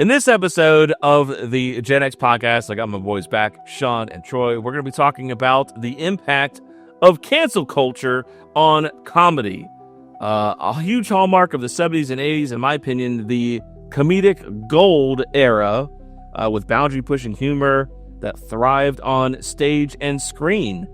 In this episode of the GenX podcast, I got my boys back, Sean and Troy. We're going to be talking about the impact of cancel culture on comedy. A huge hallmark of the 70s and 80s, in my opinion, the comedic gold era with boundary-pushing humor that thrived on stage and screen.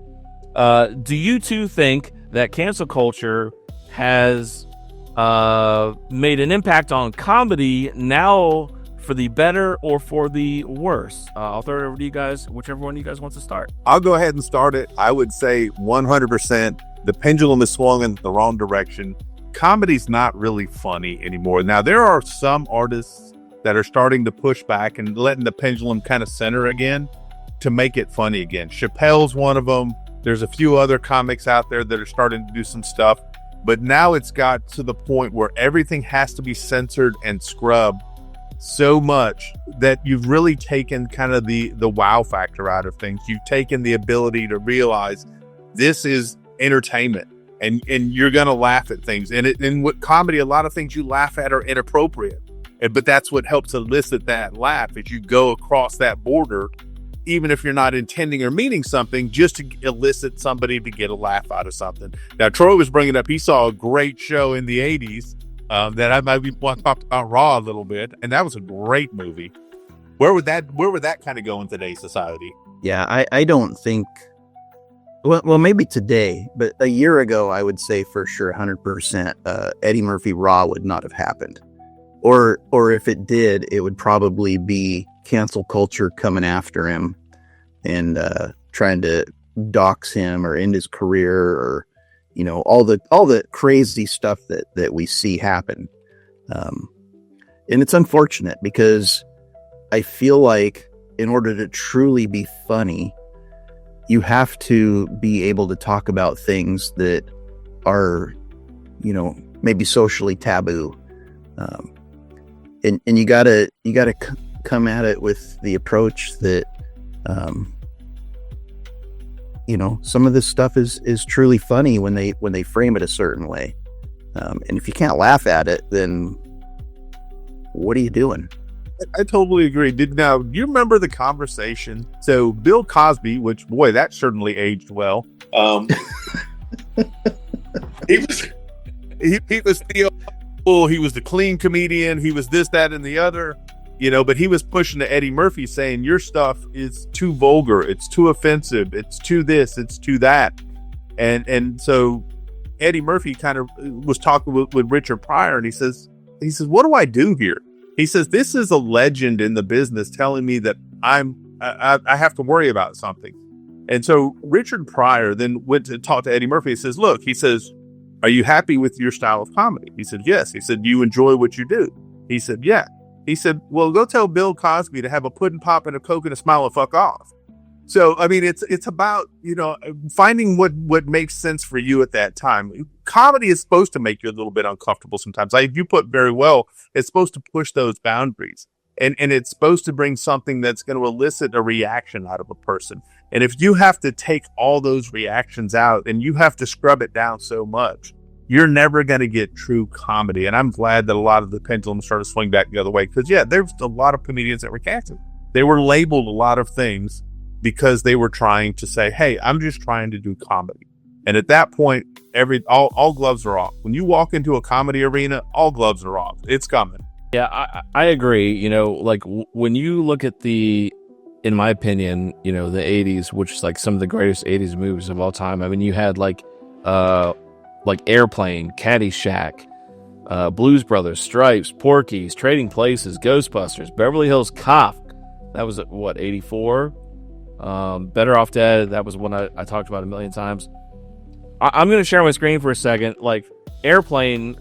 Do you two think that cancel culture has made an impact on comedy now for the better or for the worse? I'll throw it over to you guys, whichever one of you guys wants to start. I'll go ahead and start it. I would say 100% the pendulum is swung in the wrong direction. Comedy's not really funny anymore. Now, there are some artists that are starting to push back and letting the pendulum kind of center again to make it funny again. Chappelle's one of them. There's a few other comics out there that are starting to do some stuff. But now it's got to the point where everything has to be censored and scrubbed so much that you've really taken kind of the wow factor out of things. You've taken the ability to realize this is entertainment and you're going to laugh at things. And in what comedy, a lot of things you laugh at are inappropriate. But that's what helps elicit that laugh as you go across that border, even if you're not intending or meaning something, just to elicit somebody to get a laugh out of something. Now, Troy was bringing up, he saw a great show in the 80s that I might be talked about Raw a little bit, and that was a great movie. Where would that kind of go in today's society? Yeah, I don't think, well, maybe today, but a year ago, I would say for sure 100% Eddie Murphy Raw would not have happened. Or if it did, it would probably be cancel culture coming after him and trying to dox him or end his career, or all the crazy stuff that we see happen. And it's unfortunate because I feel like in order to truly be funny, you have to be able to talk about things that are maybe socially taboo. And you gotta come at it with the approach that, some of this stuff is truly funny when they frame it a certain way. And if you can't laugh at it, then what are you doing? I totally agree. Do you remember the conversation? So Bill Cosby, which, boy, that certainly aged well. He was he was the clean comedian. He was this, that, and the other. But he was pushing to Eddie Murphy saying, your stuff is too vulgar. It's too offensive. It's too this. It's too that. And so Eddie Murphy kind of was talking with Richard Pryor, and he says, what do I do here? He says, this is a legend in the business telling me that I have to worry about something. And so Richard Pryor then went to talk to Eddie Murphy. He says, look, are you happy with your style of comedy? He said, yes. He said, do you enjoy what you do? He said, yeah. He said, well, go tell Bill Cosby to have a pudding pop and a Coke and a smile and fuck off. So, I mean, it's about, finding what makes sense for you at that time. Comedy is supposed to make you a little bit uncomfortable sometimes. You put very well, it's supposed to push those boundaries. And it's supposed to bring something that's going to elicit a reaction out of a person. And if you have to take all those reactions out and you have to scrub it down so much, you're never going to get true comedy. And I'm glad that a lot of the pendulum started to swing back the other way. Because, yeah, there's a lot of comedians that were canceled. They were labeled a lot of things because they were trying to say, hey, I'm just trying to do comedy. And at that point, all gloves are off. When you walk into a comedy arena, all gloves are off. It's coming. Yeah, I agree. When you look at in my opinion, the 80s, which is like some of the greatest 80s movies of all time. I mean, you had like Airplane, Caddyshack, Blues Brothers, Stripes, Porky's, Trading Places, Ghostbusters, Beverly Hills Cop. That was what, 84? Better Off Dead. That was one I talked about a million times. I'm going to share my screen for a second. Like, Airplane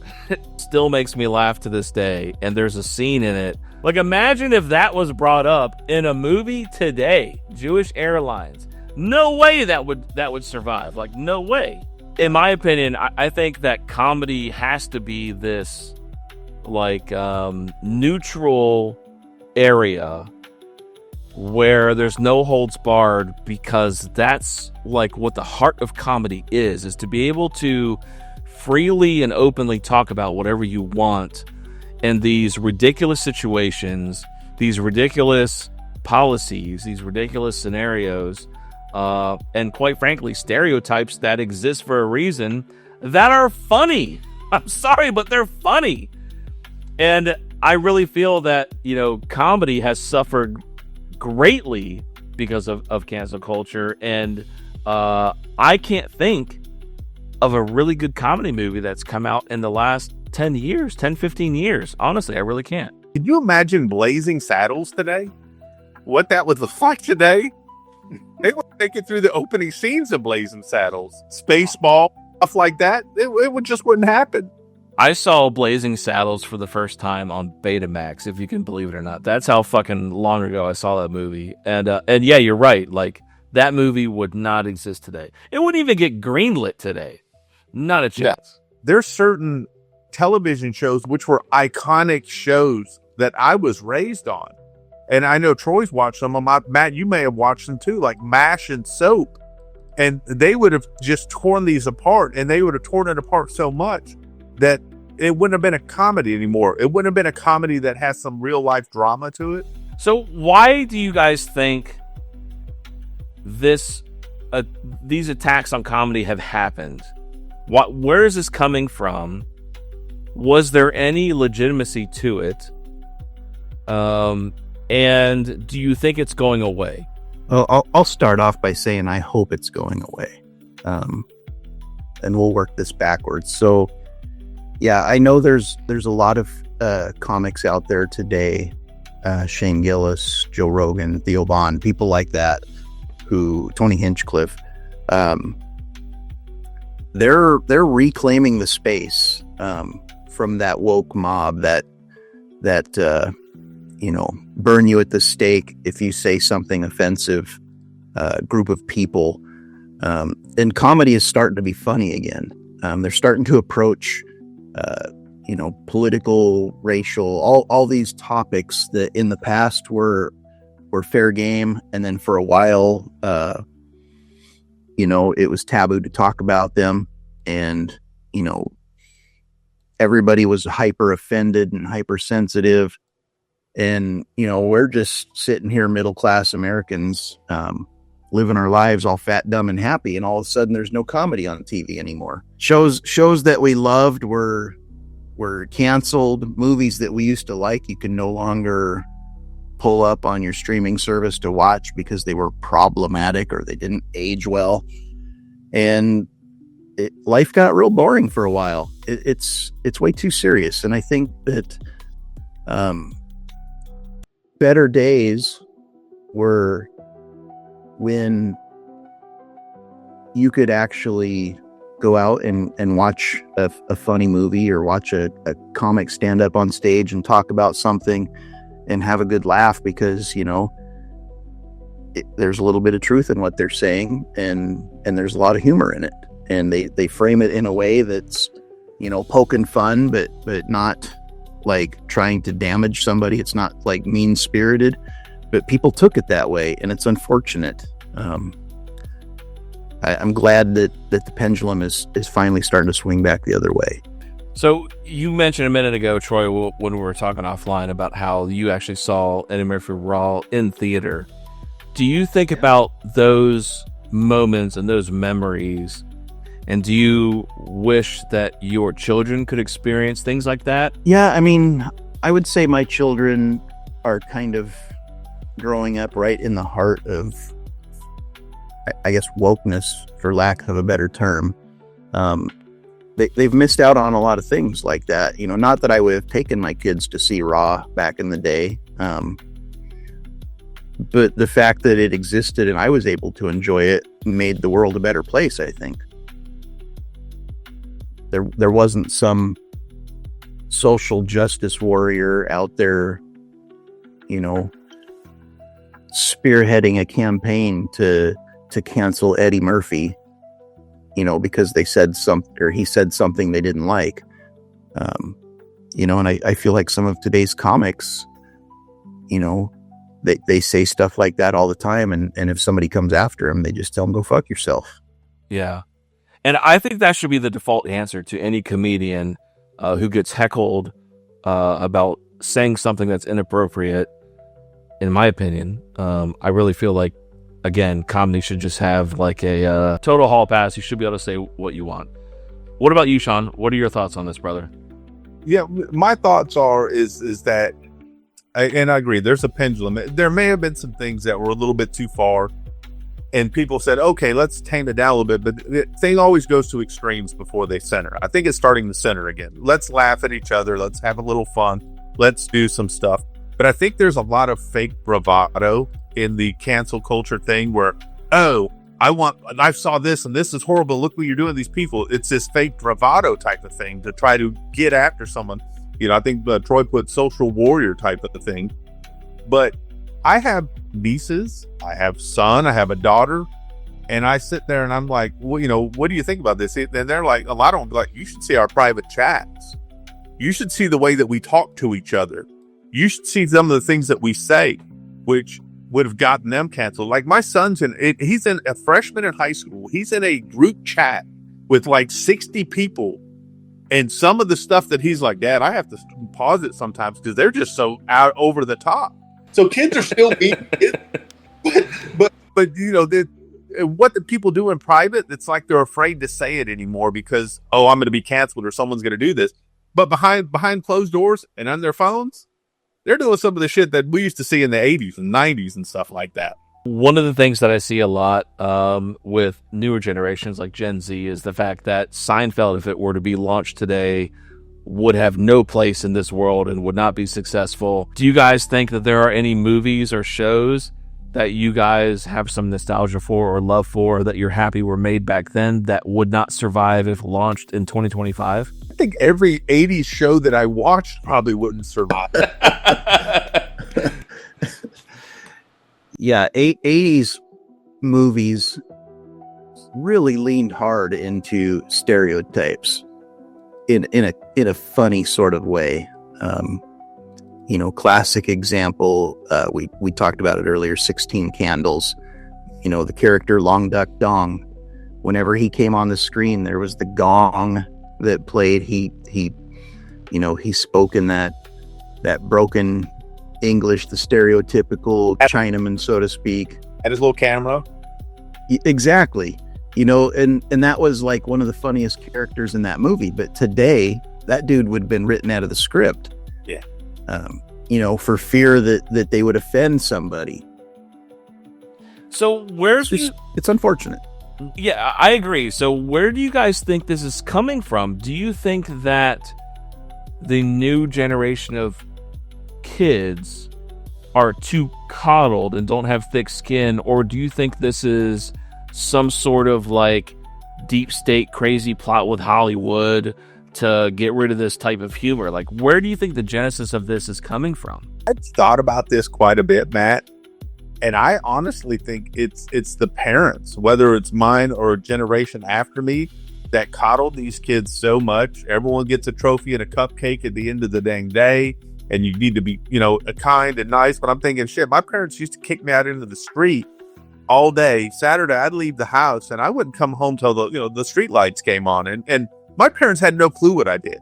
still makes me laugh to this day, and there's a scene in it. Like, imagine if that was brought up in a movie today. Jewish Airlines. No way that would survive. Like, no way. In my opinion, I think that comedy has to be this neutral area where there's no holds barred, because that's like what the heart of comedy is to be able to freely and openly talk about whatever you want in these ridiculous situations these ridiculous policies, these ridiculous scenarios, and quite frankly, stereotypes that exist for a reason that are funny. I'm sorry, but they're funny. And I really feel that, comedy has suffered greatly because of cancel culture. And I can't think of a really good comedy movie that's come out in the last 10 years, 10, 15 years. Honestly, I really can't. Could you imagine Blazing Saddles today? What that would look like today? They would take it through the opening scenes of Blazing Saddles. Spaceball, stuff like that. It just wouldn't happen. I saw Blazing Saddles for the first time on Betamax, if you can believe it or not. That's how fucking long ago I saw that movie. And yeah, you're right. Like, that movie would not exist today. It wouldn't even get greenlit today. Not a chance. Yeah. There's certain television shows which were iconic shows that I was raised on. And I know Troy's watched some of them. Matt, you may have watched them too, like MASH and Soap. And they would have just torn these apart, and they would have torn it apart so much that it wouldn't have been a comedy anymore. It wouldn't have been a comedy that has some real life drama to it. So why do you guys think these attacks on comedy have happened? Where is this coming from? Was there any legitimacy to it? And do you think it's going away? Well, I'll start off by saying I hope it's going away. And we'll work this backwards. So, yeah, I know there's a lot of comics out there today, Shane Gillis, Joe Rogan, Theo Von, people like that, Tony Hinchcliffe, they're reclaiming the space from that woke mob that burn you at the stake if you say something offensive, group of people. And comedy is starting to be funny again. They're starting to approach political, racial, all these topics that in the past were fair game. And then for a while, it was taboo to talk about them. And, everybody was hyper offended and hypersensitive. And, we're just sitting here, middle-class Americans, living our lives all fat, dumb, and happy. And all of a sudden there's no comedy on TV anymore. Shows that we loved were canceled. Movies that we used to like, you can no longer pull up on your streaming service to watch because they were problematic or they didn't age well. And life got real boring for a while. It's way too serious. And I think that better days were when you could actually go out and watch a funny movie or watch a comic stand up on stage and talk about something and have a good laugh because, there's a little bit of truth in what they're saying and there's a lot of humor in it. And they frame it in a way that's, poking fun, but not like trying to damage somebody. It's not like mean spirited, but people took it that way, and it's unfortunate. I'm glad that the pendulum is finally starting to swing back the other way. So you mentioned a minute ago, Troy, when we were talking offline about how you actually saw Eddie Murphy Raw in theater. Do you think about those moments and those memories? And do you wish that your children could experience things like that? Yeah, I mean, I would say my children are kind of growing up right in the heart of, I guess, wokeness, for lack of a better term. They've missed out on a lot of things like that. Not that I would have taken my kids to see Raw back in the day. But the fact that it existed and I was able to enjoy it made the world a better place, I think. There wasn't some social justice warrior out there, spearheading a campaign to cancel Eddie Murphy, because they said something or he said something they didn't like. And I feel like some of today's comics, they say stuff like that all the time. And if somebody comes after them, they just tell them, go fuck yourself. Yeah. And I think that should be the default answer to any comedian who gets heckled about saying something that's inappropriate. in my opinion. I really feel like, again, comedy should just have like a total hall pass. You should be able to say what you want. What about you, Sean? What are your thoughts on this, brother? Yeah, my thoughts is that, and I agree, there's a pendulum. There may have been some things that were a little bit too far, and people said, okay, let's tame it down a little bit, but the thing always goes to extremes before they center. I think it's starting to center again. Let's laugh at each other. Let's have a little fun. Let's do some stuff. But I think there's a lot of fake bravado in the cancel culture thing where, oh, I saw this and this is horrible. Look what you're doing to these people. It's this fake bravado type of thing to try to get after someone. You know, I think Troy put social warrior type of thing. But I have nieces, I have son, I have a daughter, and I sit there and I'm like, well, you know, what do you think about this? And they're like, a lot of them be like, you should see our private chats. You should see the way that we talk to each other. You should see some of the things that we say, which would have gotten them canceled. Like my son's he's in a freshman in high school. He's in a group chat with like 60 people. And some of the stuff that he's like, Dad, I have to pause it sometimes because they're just so out over the top. So kids are still being kids. But you know, what the people do in private, it's like they're afraid to say it anymore because, oh, I'm going to be canceled or someone's going to do this. But behind closed doors and on their phones, they're doing some of the shit that we used to see in the 80s and 90s and stuff like that. One of the things that I see a lot with newer generations like Gen Z is the fact that Seinfeld, if it were to be launched today, would have no place in this world and would not be successful. Do you guys think that there are any movies or shows that you guys have some nostalgia for or love for that you're happy were made back then that would not survive if launched in 2025? I think every 80s show that I watched probably wouldn't survive. Yeah, 80s movies really leaned hard into stereotypes in a funny sort of way. You know, classic example, we talked about it earlier, 16 Candles. You know, the character Long Duck Dong, whenever he came on the screen, there was the gong that played. He spoke in that broken English, the stereotypical Chinaman, so to speak. Had his little camera. Exactly. You know, and that was like one of the funniest characters in that movie. But today, that dude would have been written out of the script. Yeah. You know, for fear that they would offend somebody. So it's unfortunate. Yeah, I agree. So where do you guys think this is coming from? Do you think that the new generation of kids are too coddled and don't have thick skin, or do you think this is some sort of like deep state crazy plot with Hollywood to get rid of this type of humor? Like, where do you think the genesis of this is coming from? I've thought about this quite a bit, Matt, and I honestly think it's the parents, whether it's mine or a generation after me, that coddled these kids so much. Everyone gets a trophy and a cupcake at the end of the dang day, and you need to be, you know, kind and nice. But I'm thinking, shit, my parents used to kick me out into the street all day. Saturday, I'd leave the house, and I wouldn't come home till the street lights came on, and my parents had no clue what I did.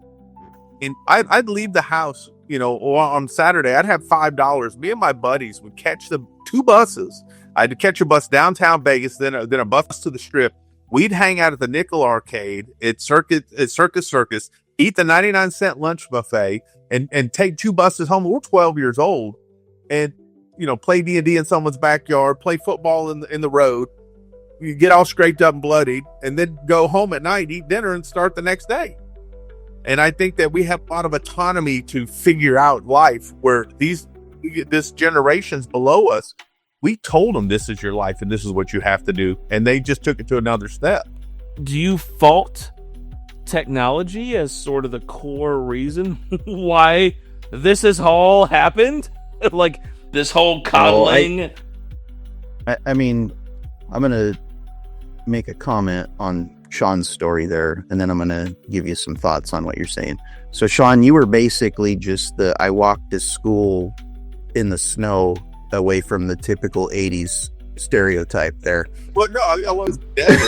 And I'd leave the house, you know, or on Saturday, I'd have $5. Me and my buddies would catch the 2 buses. I had to catch a bus downtown Vegas, then a bus to the Strip. We'd hang out at the Nickel Arcade at Circus, eat the 99-cent lunch buffet, and take 2 buses home. We're 12 years old, and you know, play D&D in someone's backyard, play football in the road. You get all scraped up and bloodied, and then go home at night, eat dinner, and start the next day. And I think that we have a lot of autonomy to figure out life, where this generations below us, we told them this is your life and this is what you have to do, and they just took it to another step. Do you fault technology as sort of the core reason why this has all happened? Like this whole coddling? I mean, I'm going to make a comment on Sean's story there, and then I'm going to give you some thoughts on what you're saying. So, Sean, you were basically just I walked to school in the snow away from the typical 80s stereotype there. Well, no, I was dead.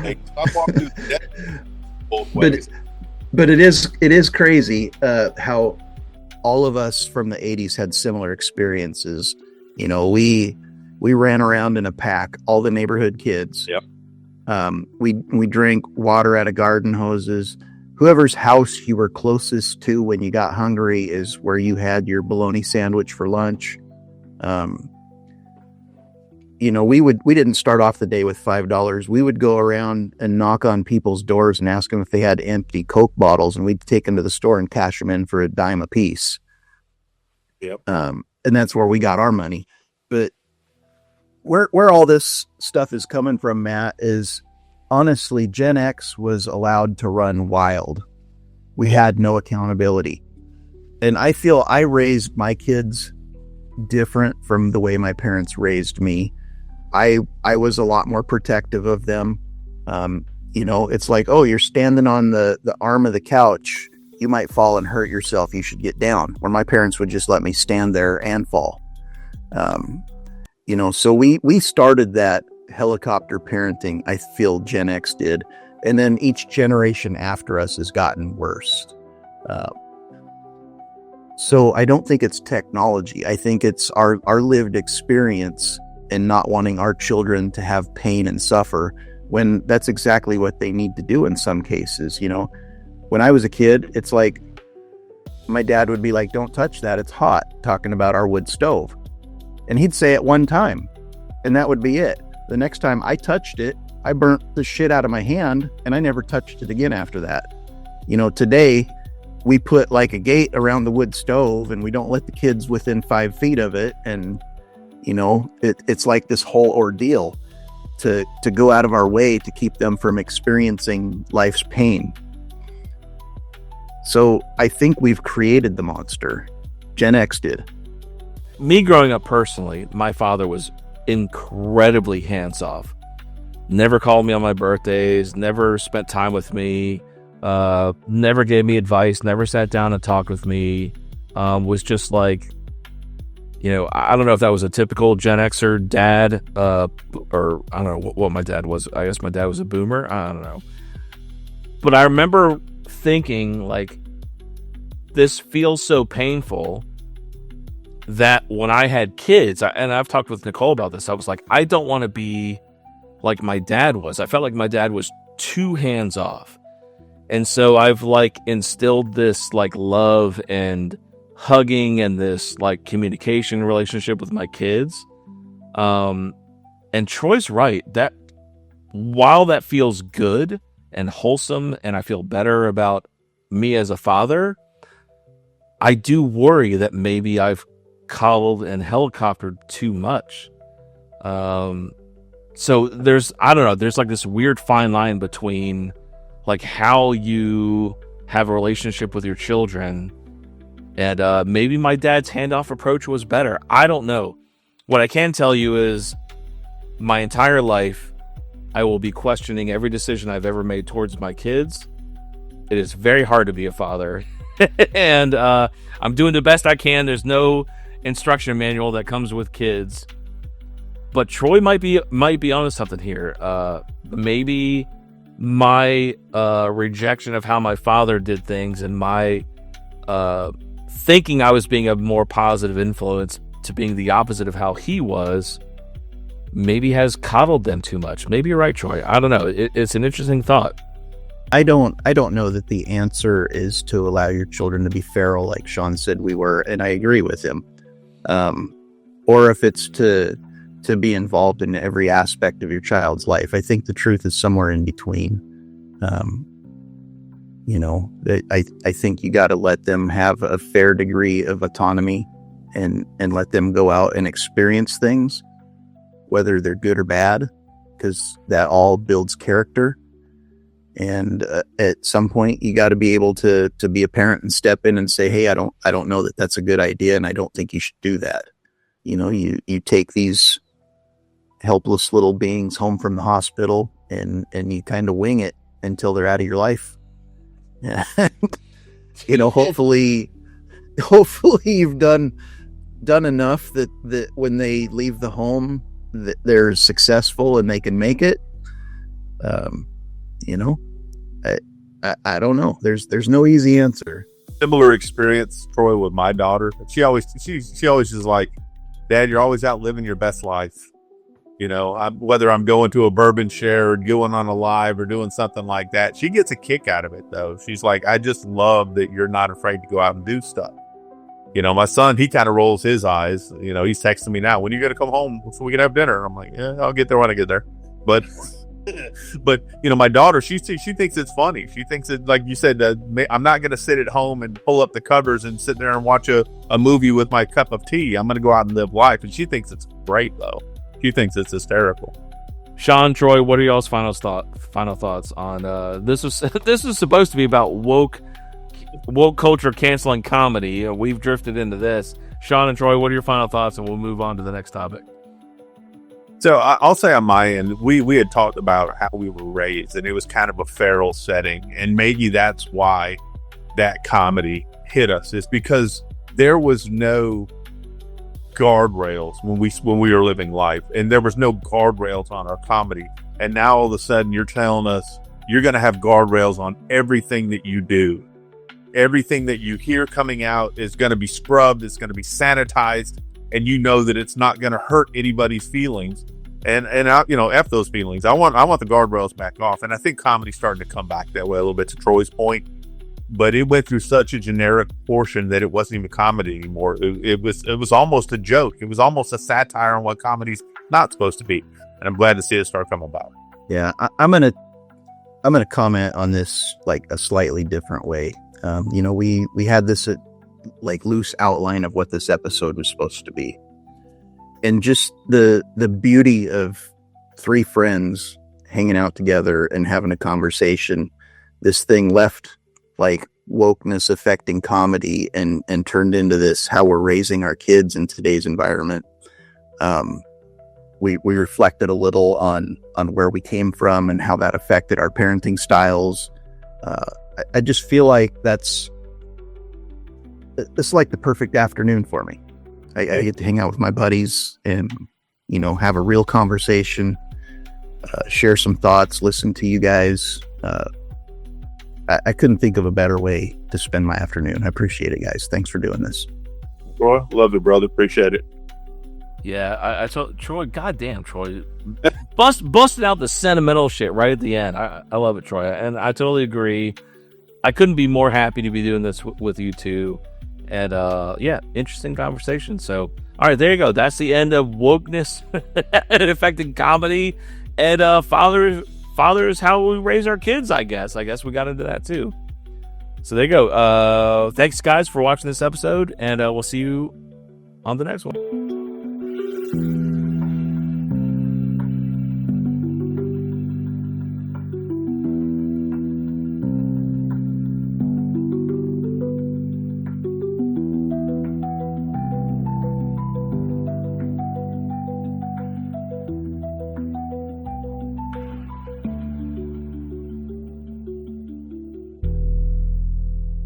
Like, I walked through the dead both ways. But it is crazy how all of us from the 80s had similar experiences. You know, we ran around in a pack, all the neighborhood kids. Yep. We drank water out of garden hoses. Whoever's house you were closest to when you got hungry is where you had your bologna sandwich for lunch. You know, we didn't start off the day with $5. We would go around and knock on people's doors and ask them if they had empty Coke bottles, and we'd take them to the store and cash them in for a dime a piece. Yep. And that's where we got our money. But where all this stuff is coming from, Matt, is honestly, Gen X was allowed to run wild. We had no accountability. And I feel I raised my kids different from the way my parents raised me. I was a lot more protective of them. You know, it's like, oh, you're standing on the arm of the couch. You might fall and hurt yourself. You should get down. Where my parents would just let me stand there and fall. You know, so we started that helicopter parenting. I feel Gen X did. And then each generation after us has gotten worse. So I don't think it's technology. I think it's our lived experience and not wanting our children to have pain and suffer, when that's exactly what they need to do in some cases. You know, when I was a kid, it's like my dad would be like, don't touch that, it's hot, talking about our wood stove. And he'd say it one time, and that would be it. The next time I touched it, I burnt the shit out of my hand, and I never touched it again after that. You know, today we put like a gate around the wood stove, and we don't let the kids within 5 feet of it. And, you know, it's like this whole ordeal to go out of our way to keep them from experiencing life's pain. So I think we've created the monster. Gen X did. Me growing up personally, my father was incredibly hands-off. Never called me on my birthdays, never spent time with me, never gave me advice, never sat down and talked with me. Was just like, you know, I don't know if that was a typical Gen Xer dad, or I don't know what my dad was. I guess my dad was a boomer. I don't know. But I remember thinking, like, this feels so painful that when I had kids, and I've talked with Nicole about this, I was like, I don't want to be like my dad was. I felt like my dad was too hands off. And so I've like instilled this like love and hugging and this like communication relationship with my kids. And Troy's right, that while that feels good and wholesome and I feel better about me as a father, I do worry that maybe I've coddled and helicoptered too much. So there's like this weird fine line between like how you have a relationship with your children, and maybe my dad's handoff approach was better. I don't know. What I can tell you is my entire life, I will be questioning every decision I've ever made towards my kids. It is very hard to be a father. And I'm doing the best I can. There's no instruction manual that comes with kids. But Troy might be onto something here. Maybe my rejection of how my father did things and my thinking I was being a more positive influence to being the opposite of how he was, maybe has coddled them too much. Maybe you're right, Troy. I don't know. It's an interesting thought. I don't know that the answer is to allow your children to be feral, like Sean said we were, and I agree with him. Or if it's to be involved in every aspect of your child's life. I think the truth is somewhere in between. You know, I think you got to let them have a fair degree of autonomy and let them go out and experience things, whether they're good or bad, because that all builds character. And at some point, you got to be able to be a parent and step in and say, "Hey, I don't know that that's a good idea, and I don't think you should do that." You know, you take these helpless little beings home from the hospital, and you kind of wing it until they're out of your life. You know, hopefully you've done enough that when they leave the home, that they're successful and they can make it. You know, I don't know. There's no easy answer. similar experience, Troy, with my daughter. She always is like, Dad, you're always out living your best life. Whether I'm going to a bourbon share or going on a live or doing something like that, she gets a kick out of it, though. She's like, I just love that you're not afraid to go out and do stuff. My son, he kind of rolls his eyes. He's texting me now, when are you going to come home so we can have dinner? I'm like, yeah, I'll get there when I get there. But my daughter, she thinks it's funny. She thinks it, like you said, I'm not going to sit at home and pull up the covers and sit there and watch a movie with my cup of tea. I'm going to go out and live life. And she thinks it's great, though. She thinks it's hysterical. Sean, Troy, what are y'all's final thoughts on this? This is supposed to be about woke culture canceling comedy. We've drifted into this. Sean and Troy, what are your final thoughts? And we'll move on to the next topic. So I'll say on my end, we had talked about how we were raised, and it was kind of a feral setting, and maybe that's why that comedy hit us, is because there was no guardrails when we were living life, and there was no guardrails on our comedy. And now all of a sudden you're telling us you're going to have guardrails on everything that you do. Everything that you hear coming out is going to be scrubbed, it's going to be sanitized, and that it's not going to hurt anybody's feelings. And F those feelings. I want the guardrails back off. And I think comedy's starting to come back that way a little bit, to Troy's point. But it went through such a generic portion that it wasn't even comedy anymore. It was almost a joke. It was almost a satire on what comedy's not supposed to be. And I'm glad to see it start coming about. Yeah, I'm gonna comment on this like a slightly different way. We had this like loose outline of what this episode was supposed to be, and just the beauty of three friends hanging out together and having a conversation. This thing left like wokeness affecting comedy and turned into this how we're raising our kids in today's environment. We reflected a little on where we came from and how that affected our parenting styles. I just feel like it's like the perfect afternoon for me. I get to hang out with my buddies and have a real conversation, share some thoughts, listen to you guys. I couldn't think of a better way to spend my afternoon. I appreciate it, guys. Thanks for doing this. Troy, love it, brother. Appreciate it. Yeah, I told Troy, goddamn, Troy, busted out the sentimental shit right at the end. I love it, Troy, and I totally agree. I couldn't be more happy to be doing this with you two, and interesting conversation. So, all right, there you go. That's the end of wokeness affecting comedy, and father is how we raise our kids. I guess we got into that too. So there you go. Thanks, guys, for watching this episode, and we'll see you on the next one.